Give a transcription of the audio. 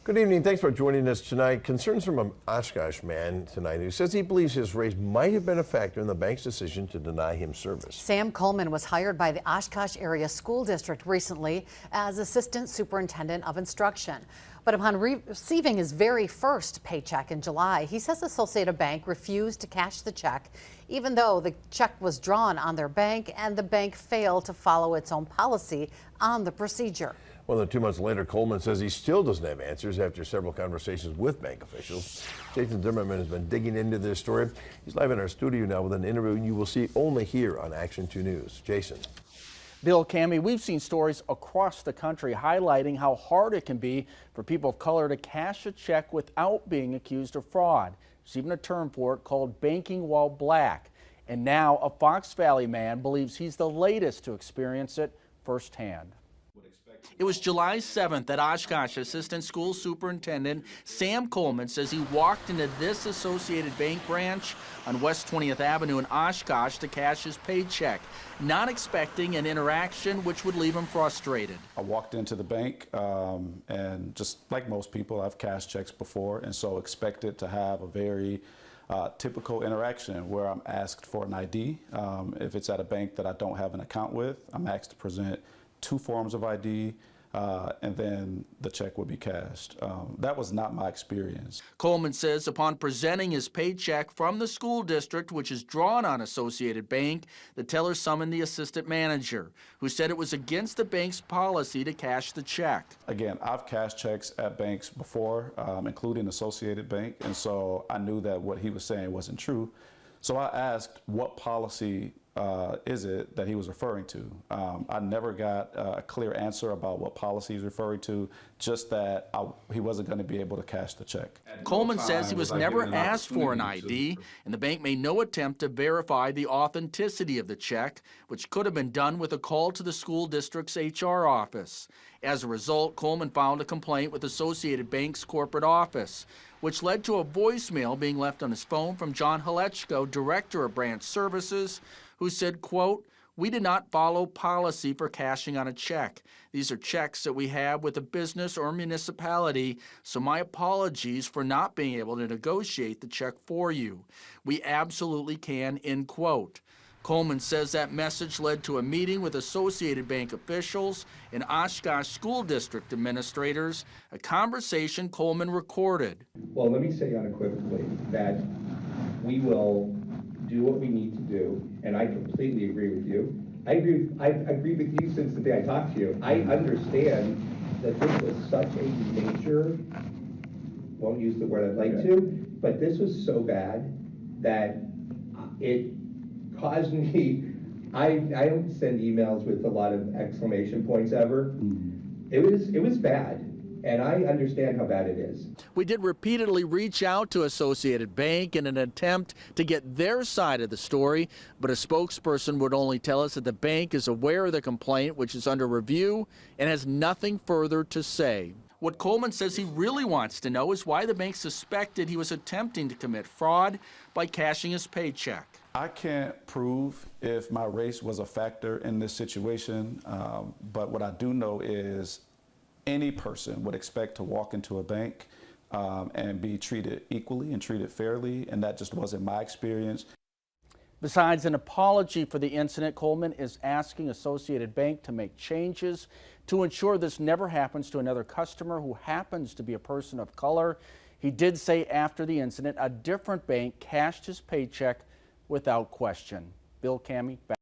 Good evening. Thanks for joining us tonight. Concerns from an Oshkosh man tonight who says he believes his race might have been a factor in the bank's decision to deny him service. Sam Coleman was hired by the Oshkosh Area School District recently as Assistant Superintendent of Instruction. But upon receiving his very first paycheck in July, he says Associated Bank refused to cash the check, even though the check was drawn on their bank and the bank failed to follow its own policy on the procedure. Well, then 2 months later, Coleman says he still doesn't have answers after several conversations with bank officials. Jason Zimmerman has been digging into this story. He's live in our studio now with an interview you will see only here on Action 2 News. Jason. Bill, Cammie, we've seen stories across the country highlighting how hard it can be for people of color to cash a check without being accused of fraud. There's even a term for it called banking while black. And now a Fox Valley man believes he's the latest to experience it firsthand. It was July 7th that Oshkosh Assistant School Superintendent Sam Coleman says he walked into this Associated Bank branch on West 20th Avenue in Oshkosh to cash his paycheck, not expecting an interaction which would leave him frustrated. I walked into the bank and just like most people, I've cashed checks before, and so expected to have a very typical interaction where I'm asked for an ID. If it's at a bank that I don't have an account with, I'm asked to present 2 forms of ID, and then the check would be cashed. That was not my experience. Coleman says upon presenting his paycheck from the school district, which is drawn on Associated Bank, the teller summoned the assistant manager, who said it was against the bank's policy to cash the check. Again, I've cashed checks at banks before, including Associated Bank, and so I knew that what he was saying wasn't true. So I asked what policy is it that he was referring to. I never got a clear answer about what policy he's referring to, just that he wasn't going to be able to cash the check. Coleman says he was never asked for an ID, and the bank made no attempt to verify the authenticity of the check, which could have been done with a call to the school district's HR office. As a result, Coleman filed a complaint with Associated Bank's corporate office, which led to a voicemail being left on his phone from John Halechko, Director of Branch Services, who said, quote, "We did not follow policy for cashing on a check. These are checks that we have with a business or municipality, so my apologies for not being able to negotiate the check for you. We absolutely can," end quote. Coleman says that message led to a meeting with Associated Bank officials and Oshkosh School District administrators, a conversation Coleman recorded. Well, let me say unequivocally that we will do what we need to do, and I completely agree with you. I've agreed with you since the day I talked to you. I understand that this was such a major, won't use the word I'd like to, but this was so bad that it caused me, I don't send emails with a lot of exclamation points ever. It was bad. And I understand how bad it is. We did repeatedly reach out to Associated Bank in an attempt to get their side of the story, but a spokesperson would only tell us that the bank is aware of the complaint, which is under review, and has nothing further to say. What Coleman says he really wants to know is why the bank suspected he was attempting to commit fraud by cashing his paycheck. I can't prove if my race was a factor in this situation, but what I do know is any person would expect to walk into a bank and be treated equally and treated fairly, and that just wasn't my experience. Besides an apology for the incident, Coleman is asking Associated Bank to make changes to ensure this never happens to another customer who happens to be a person of color. He did say after the incident, a different bank cashed his paycheck without question. Bill, Cammie, back.